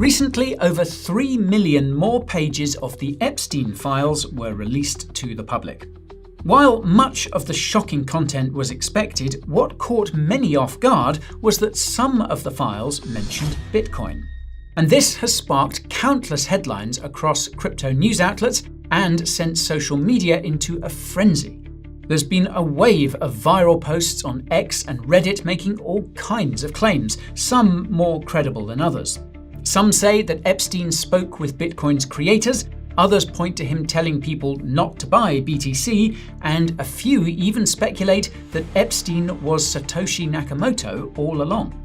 Recently, over 3 million more pages of the Epstein files were released to the public. While much of the shocking content was expected, what caught many off guard was that some of the files mentioned Bitcoin. And this has sparked countless headlines across crypto news outlets and sent social media into a frenzy. There's been a wave of viral posts on X and Reddit making all kinds of claims, some more credible than others. Some say that Epstein spoke with Bitcoin's creators, others point to him telling people not to buy BTC, and a few even speculate that Epstein was Satoshi Nakamoto all along.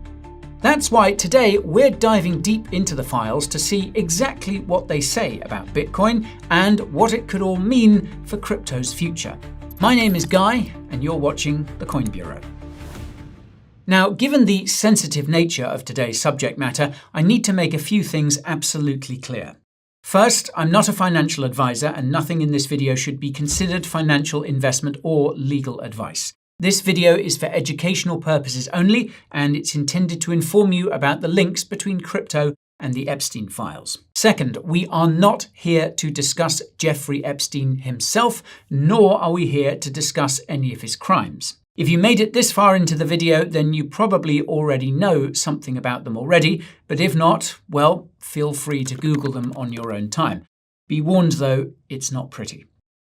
That's why today we're diving deep into the files to see exactly what they say about Bitcoin and what it could all mean for crypto's future. My name is Guy, and you're watching The Coin Bureau. Now, given the sensitive nature of today's subject matter, I need to make a few things absolutely clear. First, I'm not a financial advisor, and nothing in this video should be considered financial investment or legal advice. This video is for educational purposes only, and it's intended to inform you about the links between crypto and the Epstein files. Second, we are not here to discuss Jeffrey Epstein himself, nor are we here to discuss any of his crimes. If you made it this far into the video, then you probably already know something about them already, but if not, well, feel free to Google them on your own time. Be warned though, it's not pretty.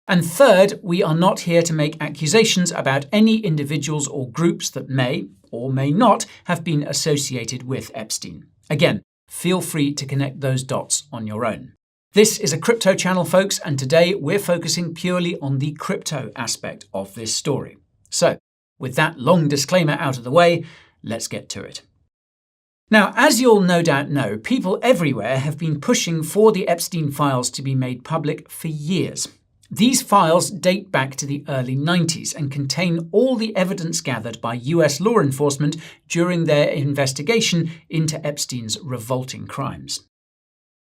And third, we are not here to make accusations about any individuals or groups that may, or may not, have been associated with Epstein. Again, feel free to connect those dots on your own. This is a crypto channel, folks, and today we're focusing purely on the crypto aspect of this story. So, with that long disclaimer out of the way, let's get to it. Now, as you'll no doubt know, people everywhere have been pushing for the Epstein files to be made public for years. These files date back to the early 90s and contain all the evidence gathered by US law enforcement during their investigation into Epstein's revolting crimes.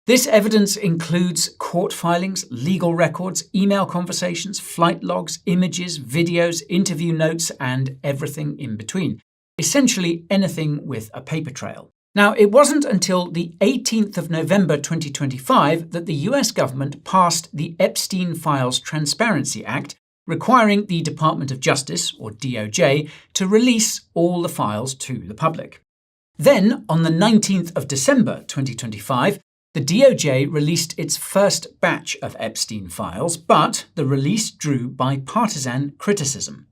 This evidence includes court filings, legal records, email conversations, flight logs, images, videos, interview notes, and everything in between. Essentially anything with a paper trail. Now, it wasn't until the 18th of November 2025 that the US government passed the Epstein Files Transparency Act, requiring the Department of Justice, or DOJ, to release all the files to the public. Then, on the 19th of December 2025, the DOJ released its first batch of Epstein files, but the release drew bipartisan criticism.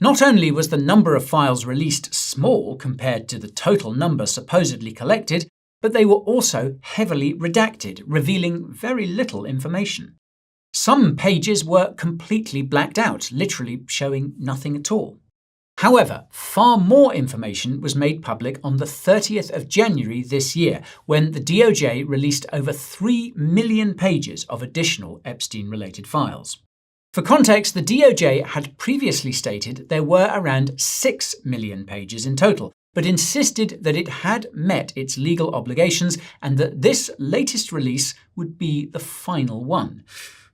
Not only was the number of files released small compared to the total number supposedly collected, but they were also heavily redacted, revealing very little information. Some pages were completely blacked out, literally showing nothing at all. However, far more information was made public on the 30th of January this year, when the DOJ released over 3 million pages of additional Epstein-related files. For context, the DOJ had previously stated there were around 6 million pages in total, but insisted that it had met its legal obligations and that this latest release would be the final one.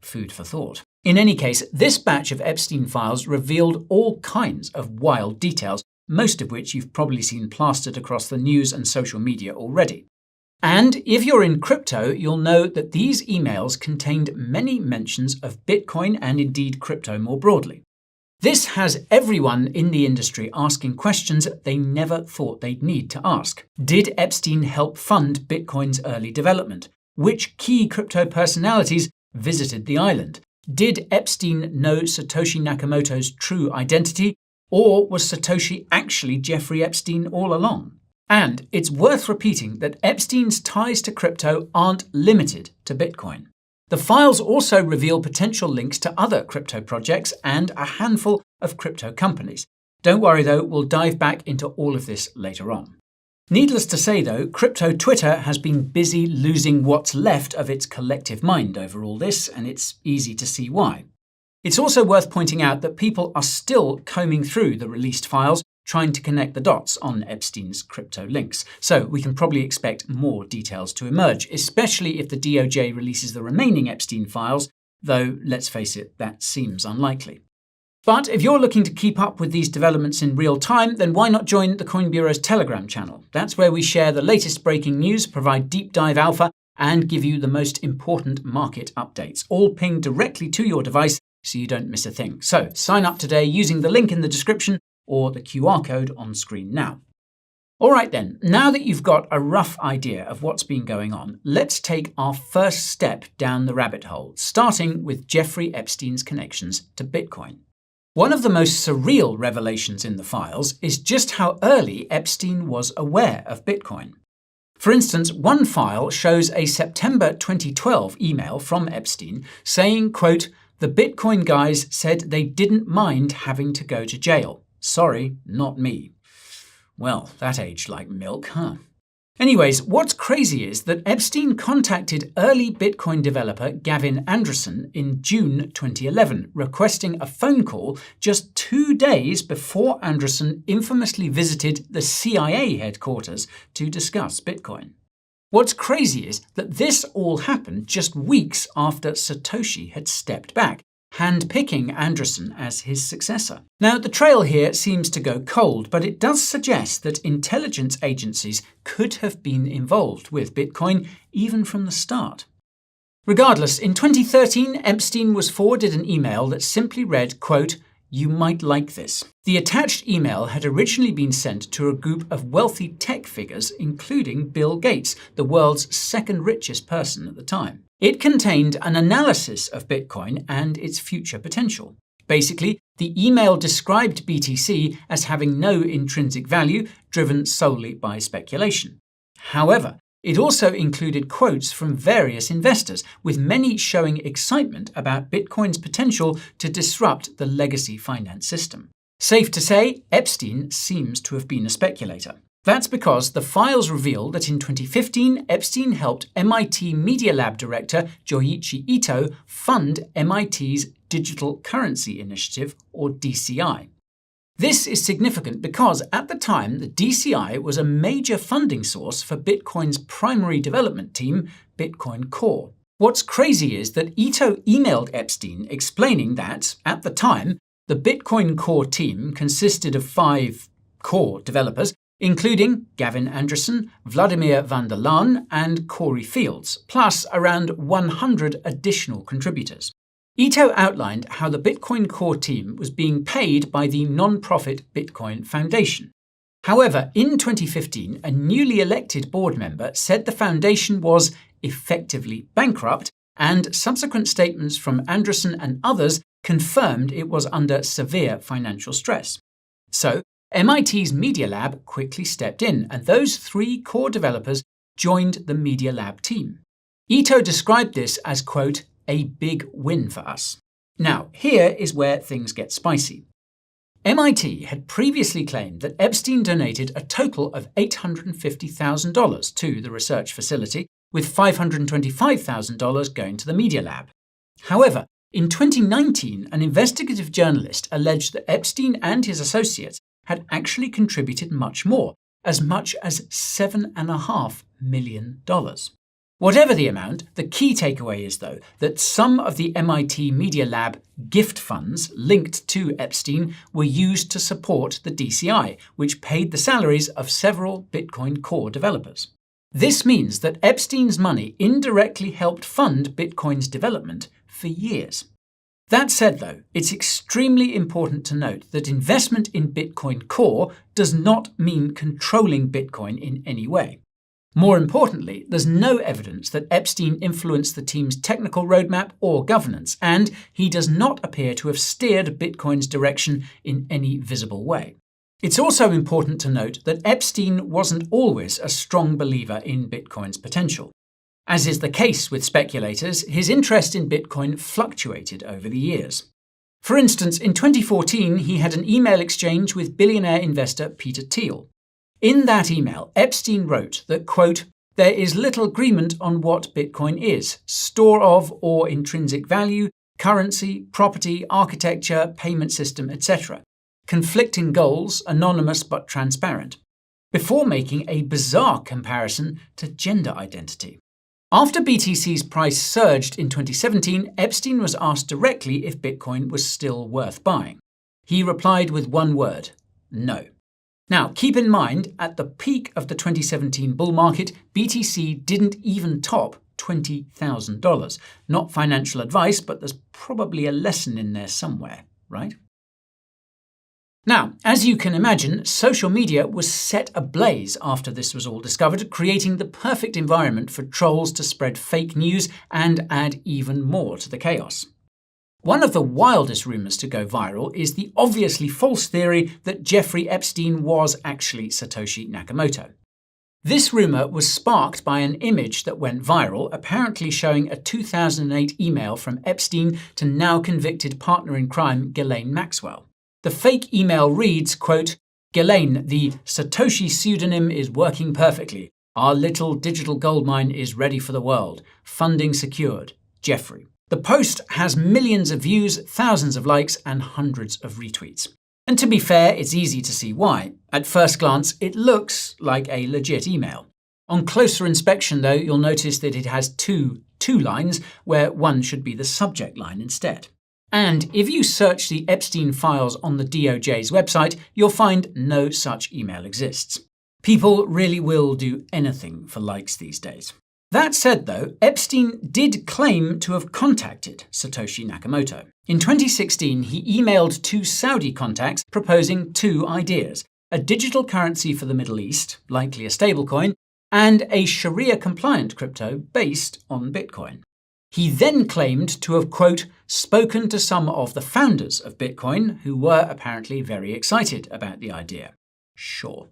Food for thought. In any case, this batch of Epstein files revealed all kinds of wild details, most of which you've probably seen plastered across the news and social media already. And if you're in crypto, you'll know that these emails contained many mentions of Bitcoin and indeed crypto more broadly. This has everyone in the industry asking questions they never thought they'd need to ask. Did Epstein help fund Bitcoin's early development? Which key crypto personalities visited the island? Did Epstein know Satoshi Nakamoto's true identity, or was Satoshi actually Jeffrey Epstein all along? And it's worth repeating that Epstein's ties to crypto aren't limited to Bitcoin. The files also reveal potential links to other crypto projects and a handful of crypto companies. Don't worry though, we'll dive back into all of this later on. Needless to say though, crypto Twitter has been busy losing what's left of its collective mind over all this, and it's easy to see why. It's also worth pointing out that people are still combing through the released files, trying to connect the dots on Epstein's crypto links. So we can probably expect more details to emerge, especially if the DOJ releases the remaining Epstein files, though let's face it, that seems unlikely. But if you're looking to keep up with these developments in real time, then why not join the Coin Bureau's Telegram channel? That's where we share the latest breaking news, provide deep dive alpha, and give you the most important market updates, all pinged directly to your device so you don't miss a thing. So sign up today using the link in the description or the QR code on screen now. All right then, now that you've got a rough idea of what's been going on, let's take our first step down the rabbit hole, starting with Jeffrey Epstein's connections to Bitcoin. One of the most surreal revelations in the files is just how early Epstein was aware of Bitcoin. For instance, one file shows a September 2012 email from Epstein saying, quote, "The Bitcoin guys said they didn't mind having to go to jail. Sorry, not me." Well, that aged like milk, huh? Anyways, what's crazy is that Epstein contacted early Bitcoin developer Gavin Andresen in June 2011, requesting a phone call just 2 days before Andresen infamously visited the CIA headquarters to discuss Bitcoin. What's crazy is that this all happened just weeks after Satoshi had stepped back, handpicking Andresen as his successor. Now, the trail here seems to go cold, but it does suggest that intelligence agencies could have been involved with Bitcoin even from the start. Regardless, in 2013, Epstein was forwarded an email that simply read, quote, "You might like this." The attached email had originally been sent to a group of wealthy tech figures, including Bill Gates, the world's second richest person at the time. It contained an analysis of Bitcoin and its future potential. Basically, the email described BTC as having no intrinsic value, driven solely by speculation. However, it also included quotes from various investors, with many showing excitement about Bitcoin's potential to disrupt the legacy finance system. Safe to say, Epstein seems to have been a speculator. That's because the files reveal that in 2015, Epstein helped MIT Media Lab director Joichi Ito fund MIT's Digital Currency Initiative, or DCI. This is significant because at the time, the DCI was a major funding source for Bitcoin's primary development team, Bitcoin Core. What's crazy is that Ito emailed Epstein explaining that, at the time, the Bitcoin Core team consisted of 5 core developers, including Gavin Andresen, Vladimir van der Laan, and Corey Fields, plus around 100 additional contributors. Ito outlined how the Bitcoin Core team was being paid by the non-profit Bitcoin Foundation. However, in 2015, a newly elected board member said the foundation was effectively bankrupt, and subsequent statements from Andresen and others confirmed it was under severe financial stress. So, MIT's Media Lab quickly stepped in, and those 3 core developers joined the Media Lab team. Ito described this as, quote, "a big win for us." Now, here is where things get spicy. MIT had previously claimed that Epstein donated a total of $850,000 to the research facility, with $525,000 going to the Media Lab. However, in 2019, an investigative journalist alleged that Epstein and his associates had actually contributed much more, as much as $7.5 million. Whatever the amount, the key takeaway is, though, that some of the MIT Media Lab gift funds linked to Epstein were used to support the DCI, which paid the salaries of several Bitcoin Core developers. This means that Epstein's money indirectly helped fund Bitcoin's development for years. That said, though, it's extremely important to note that investment in Bitcoin Core does not mean controlling Bitcoin in any way. More importantly, there's no evidence that Epstein influenced the team's technical roadmap or governance, and he does not appear to have steered Bitcoin's direction in any visible way. It's also important to note that Epstein wasn't always a strong believer in Bitcoin's potential. As is the case with speculators, his interest in Bitcoin fluctuated over the years. For instance, in 2014, he had an email exchange with billionaire investor Peter Thiel. In that email, Epstein wrote that, quote, "There is little agreement on what Bitcoin is, store of or intrinsic value, currency, property, architecture, payment system, etc. Conflicting goals, anonymous but transparent," before making a bizarre comparison to gender identity. After BTC's price surged in 2017, Epstein was asked directly if Bitcoin was still worth buying. He replied with one word: no. Now, keep in mind, at the peak of the 2017 bull market, BTC didn't even top $20,000. Not financial advice, but there's probably a lesson in there somewhere, right? Now, as you can imagine, social media was set ablaze after this was all discovered, creating the perfect environment for trolls to spread fake news and add even more to the chaos. One of the wildest rumors to go viral is the obviously false theory that Jeffrey Epstein was actually Satoshi Nakamoto. This rumor was sparked by an image that went viral, apparently showing a 2008 email from Epstein to now convicted partner in crime Ghislaine Maxwell. The fake email reads, quote, "Ghislaine, the Satoshi pseudonym is working perfectly. Our little digital goldmine is ready for the world. Funding secured. Jeffrey." The post has millions of views, thousands of likes, and hundreds of retweets. And to be fair, it's easy to see why. At first glance, it looks like a legit email. On closer inspection, though, you'll notice that it has two lines, where one should be the subject line instead. And if you search the Epstein files on the DOJ's website, you'll find no such email exists. People really will do anything for likes these days. That said, though, Epstein did claim to have contacted Satoshi Nakamoto. In 2016, he emailed 2 Saudi contacts proposing 2 ideas: a digital currency for the Middle East, likely a stablecoin, and a Sharia-compliant crypto based on Bitcoin. He then claimed to have, quote, spoken to some of the founders of Bitcoin, who were apparently very excited about the idea. Sure.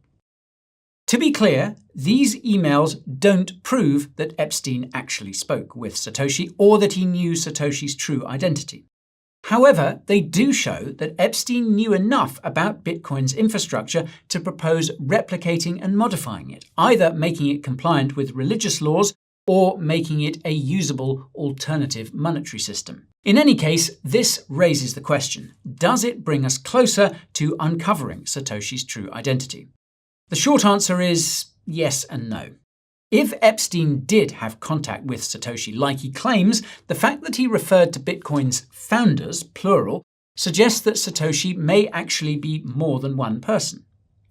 To be clear, these emails don't prove that Epstein actually spoke with Satoshi or that he knew Satoshi's true identity. However, they do show that Epstein knew enough about Bitcoin's infrastructure to propose replicating and modifying it, either making it compliant with religious laws or making it a usable alternative monetary system. In any case, this raises the question: does it bring us closer to uncovering Satoshi's true identity? The short answer is yes and no. If Epstein did have contact with Satoshi like he claims, the fact that he referred to Bitcoin's founders, plural, suggests that Satoshi may actually be more than one person.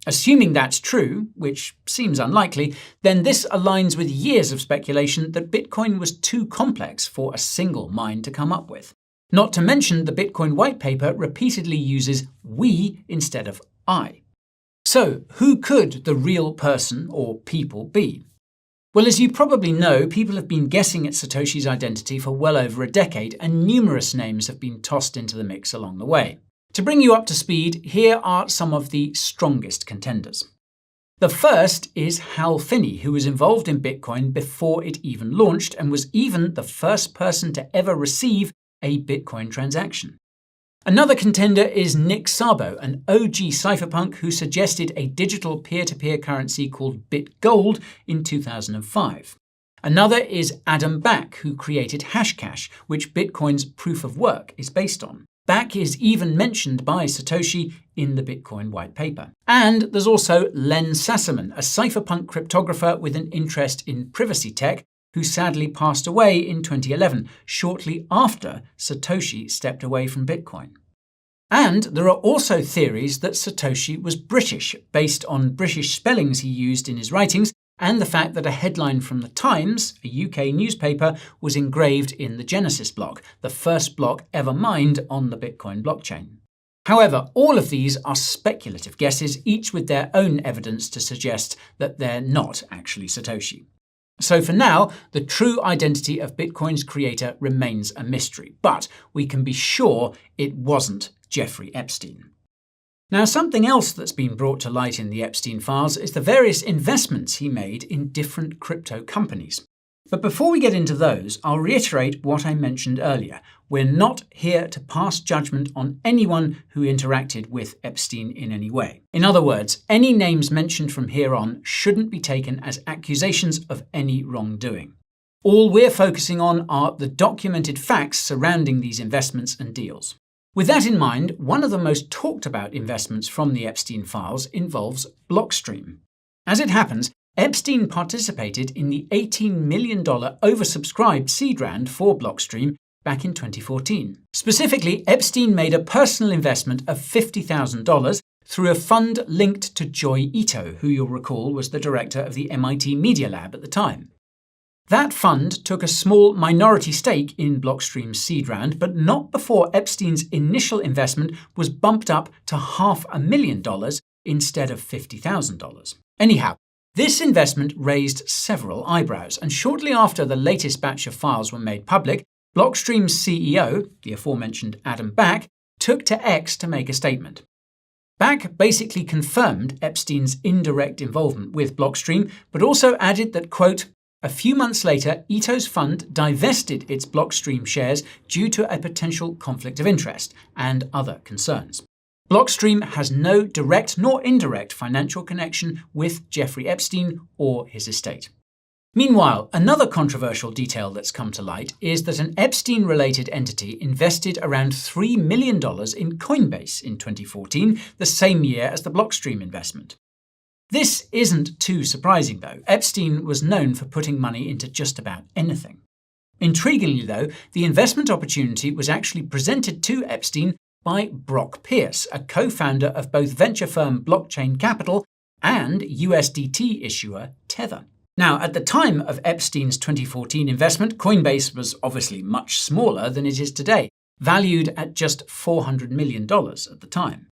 Assuming that's true, which seems unlikely, then this aligns with years of speculation that Bitcoin was too complex for a single mind to come up with. Not to mention the Bitcoin white paper repeatedly uses "we" instead of "I." So, who could the real person or people be? Well, as you probably know, people have been guessing at Satoshi's identity for well over a decade, and numerous names have been tossed into the mix along the way. To bring you up to speed, here are some of the strongest contenders. The first is Hal Finney, who was involved in Bitcoin before it even launched and was even the first person to ever receive a Bitcoin transaction. Another contender is Nick Szabo, an OG cypherpunk who suggested a digital peer-to-peer currency called BitGold in 2005. Another is Adam Back, who created Hashcash, which Bitcoin's proof of work is based on. Back is even mentioned by Satoshi in the Bitcoin white paper. And there's also Len Sassaman, a cypherpunk cryptographer with an interest in privacy tech, who sadly passed away in 2011, shortly after Satoshi stepped away from Bitcoin. And there are also theories that Satoshi was British, based on British spellings he used in his writings, and the fact that a headline from The Times, a UK newspaper, was engraved in the Genesis block, the first block ever mined on the Bitcoin blockchain. However, all of these are speculative guesses, each with their own evidence to suggest that they're not actually Satoshi. So for now, the true identity of Bitcoin's creator remains a mystery, but we can be sure it wasn't Jeffrey Epstein. Now, something else that's been brought to light in the Epstein files is the various investments he made in different crypto companies. But before we get into those, I'll reiterate what I mentioned earlier. We're not here to pass judgment on anyone who interacted with Epstein in any way. In other words, any names mentioned from here on shouldn't be taken as accusations of any wrongdoing. All we're focusing on are the documented facts surrounding these investments and deals. With that in mind, one of the most talked about investments from the Epstein files involves Blockstream. As it happens, Epstein participated in the $18 million oversubscribed seed round for Blockstream back in 2014. Specifically, Epstein made a personal investment of $50,000 through a fund linked to Joy Ito, who you'll recall was the director of the MIT Media Lab at the time. That fund took a small minority stake in Blockstream's seed round, but not before Epstein's initial investment was bumped up to $500,000 instead of $50,000. Anyhow, this investment raised several eyebrows, and shortly after the latest batch of files were made public, Blockstream's CEO, the aforementioned Adam Back, took to X to make a statement. Back basically confirmed Epstein's indirect involvement with Blockstream, but also added that, quote, a few months later, Ito's fund divested its Blockstream shares due to a potential conflict of interest and other concerns. Blockstream has no direct nor indirect financial connection with Jeffrey Epstein or his estate. Meanwhile, another controversial detail that's come to light is that an Epstein-related entity invested around $3 million in Coinbase in 2014, the same year as the Blockstream investment. This isn't too surprising, though. Epstein was known for putting money into just about anything. Intriguingly, though, the investment opportunity was actually presented to Epstein by Brock Pierce, a co-founder of both venture firm Blockchain Capital and USDT issuer Tether. Now, at the time of Epstein's 2014 investment, Coinbase was obviously much smaller than it is today, valued at just $400 million at the time.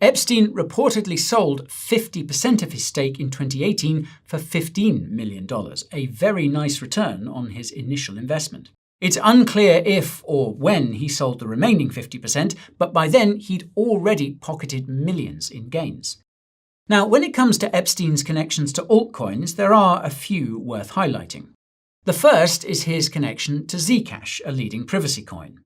Epstein reportedly sold 50% of his stake in 2018 for $15 million, a very nice return on his initial investment. It's unclear if or when he sold the remaining 50%, but by then he'd already pocketed millions in gains. Now, when it comes to Epstein's connections to altcoins, there are a few worth highlighting. The first is his connection to Zcash, a leading privacy coin.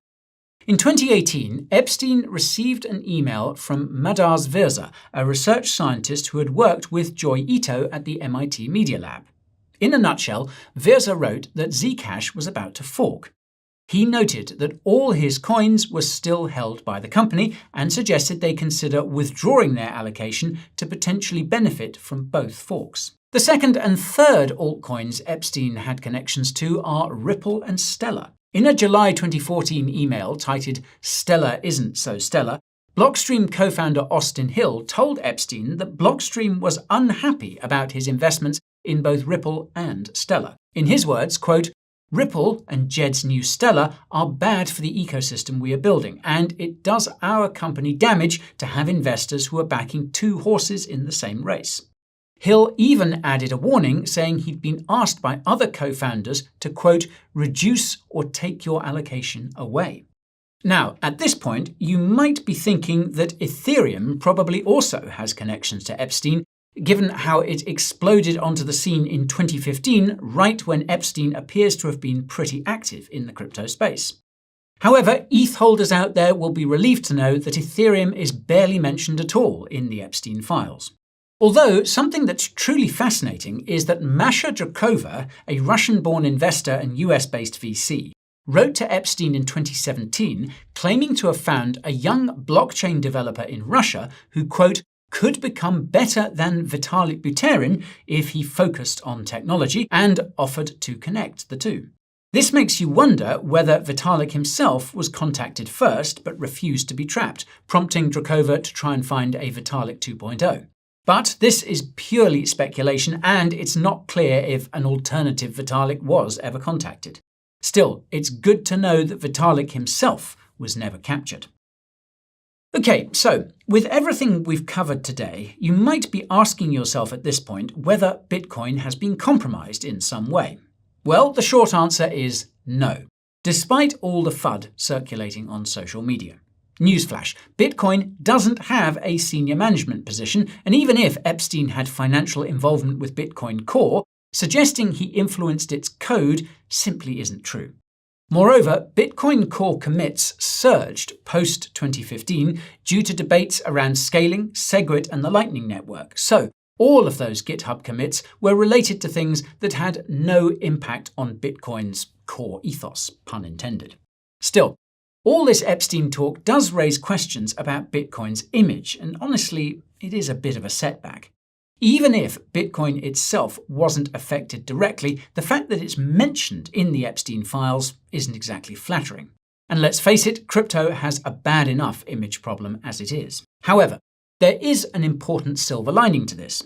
In 2018, Epstein received an email from Madars Virza, a research scientist who had worked with Joy Ito at the MIT Media Lab. In a nutshell, Virza wrote that Zcash was about to fork. He noted that all his coins were still held by the company and suggested they consider withdrawing their allocation to potentially benefit from both forks. The second and third altcoins Epstein had connections to are Ripple and Stellar. In a July 2014 email titled "Stellar Isn't So Stellar," Blockstream co-founder Austin Hill told Epstein that Blockstream was unhappy about his investments in both Ripple and Stellar. In his words, quote, Ripple and Jed's new Stellar are bad for the ecosystem we are building, and it does our company damage to have investors who are backing two horses in the same race. Hill even added a warning saying he'd been asked by other co-founders to, quote, reduce or take your allocation away. Now, at this point, you might be thinking that Ethereum probably also has connections to Epstein, given how it exploded onto the scene in 2015, right when Epstein appears to have been pretty active in the crypto space. However, ETH holders out there will be relieved to know that Ethereum is barely mentioned at all in the Epstein files. Although something that's truly fascinating is that Masha Drakova, a Russian-born investor and US-based VC, wrote to Epstein in 2017 claiming to have found a young blockchain developer in Russia who, quote, could become better than Vitalik Buterin if he focused on technology, and offered to connect the two. This makes you wonder whether Vitalik himself was contacted first but refused to be trapped, prompting Drakova to try and find a Vitalik 2.0. But this is purely speculation, and it's not clear if an alternative Vitalik was ever contacted. Still, it's good to know that Vitalik himself was never captured. Okay, so with everything we've covered today, you might be asking yourself at this point whether Bitcoin has been compromised in some way. Well, the short answer is no, despite all the FUD circulating on social media. Newsflash, Bitcoin doesn't have a senior management position, and even if Epstein had financial involvement with Bitcoin Core, suggesting he influenced its code simply isn't true. Moreover, Bitcoin Core commits surged post-2015 due to debates around scaling, SegWit and the Lightning Network. So, all of those GitHub commits were related to things that had no impact on Bitcoin's core ethos, pun intended. Still, all this Epstein talk does raise questions about Bitcoin's image, and honestly, it is a bit of a setback. Even if Bitcoin itself wasn't affected directly, the fact that it's mentioned in the Epstein files isn't exactly flattering. And let's face it, crypto has a bad enough image problem as it is. However, there is an important silver lining to this.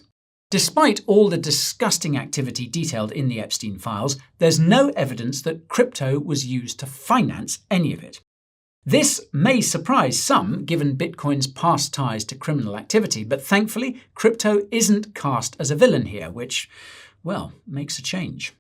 Despite all the disgusting activity detailed in the Epstein files, there's no evidence that crypto was used to finance any of it. This may surprise some, given Bitcoin's past ties to criminal activity, but thankfully, crypto isn't cast as a villain here, which, well, makes a change.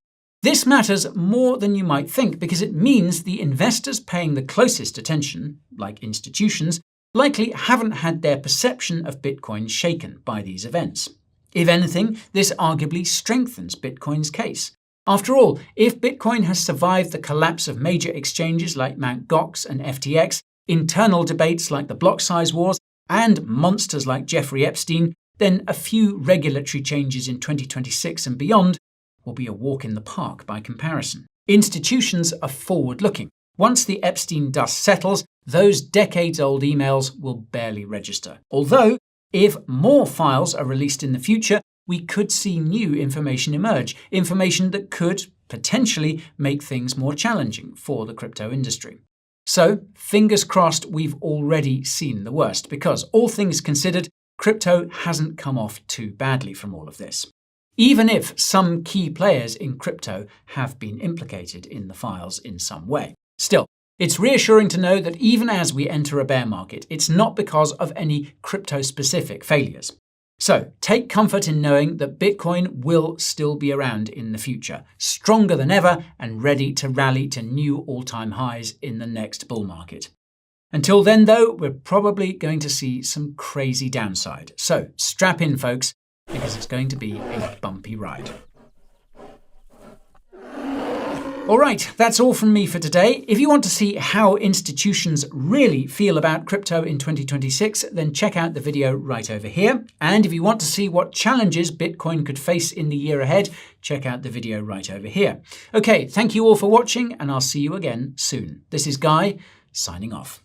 This matters more than you might think because it means the investors paying the closest attention, like institutions, likely haven't had their perception of Bitcoin shaken by these events. If anything, this arguably strengthens Bitcoin's case. After all, if Bitcoin has survived the collapse of major exchanges like Mt. Gox and FTX, internal debates like the block size wars, and monsters like Jeffrey Epstein, then a few regulatory changes in 2026 and beyond will be a walk in the park by comparison. Institutions are forward-looking. Once the Epstein dust settles, those decades-old emails will barely register. Although, if more files are released in the future, we could see new information emerge, information that could potentially make things more challenging for the crypto industry. So, fingers crossed we've already seen the worst, because all things considered, crypto hasn't come off too badly from all of this. Even if some key players in crypto have been implicated in the files in some way. Still, it's reassuring to know that even as we enter a bear market, it's not because of any crypto-specific failures. So, take comfort in knowing that Bitcoin will still be around in the future, stronger than ever and ready to rally to new all-time highs in the next bull market. Until then, though, we're probably going to see some crazy downside. So, strap in, folks, because it's going to be a bumpy ride. All right, that's all from me for today. If you want to see how institutions really feel about crypto in 2026, then check out the video right over here. And if you want to see what challenges Bitcoin could face in the year ahead, check out the video right over here. Okay, thank you all for watching, and I'll see you again soon. This is Guy, signing off.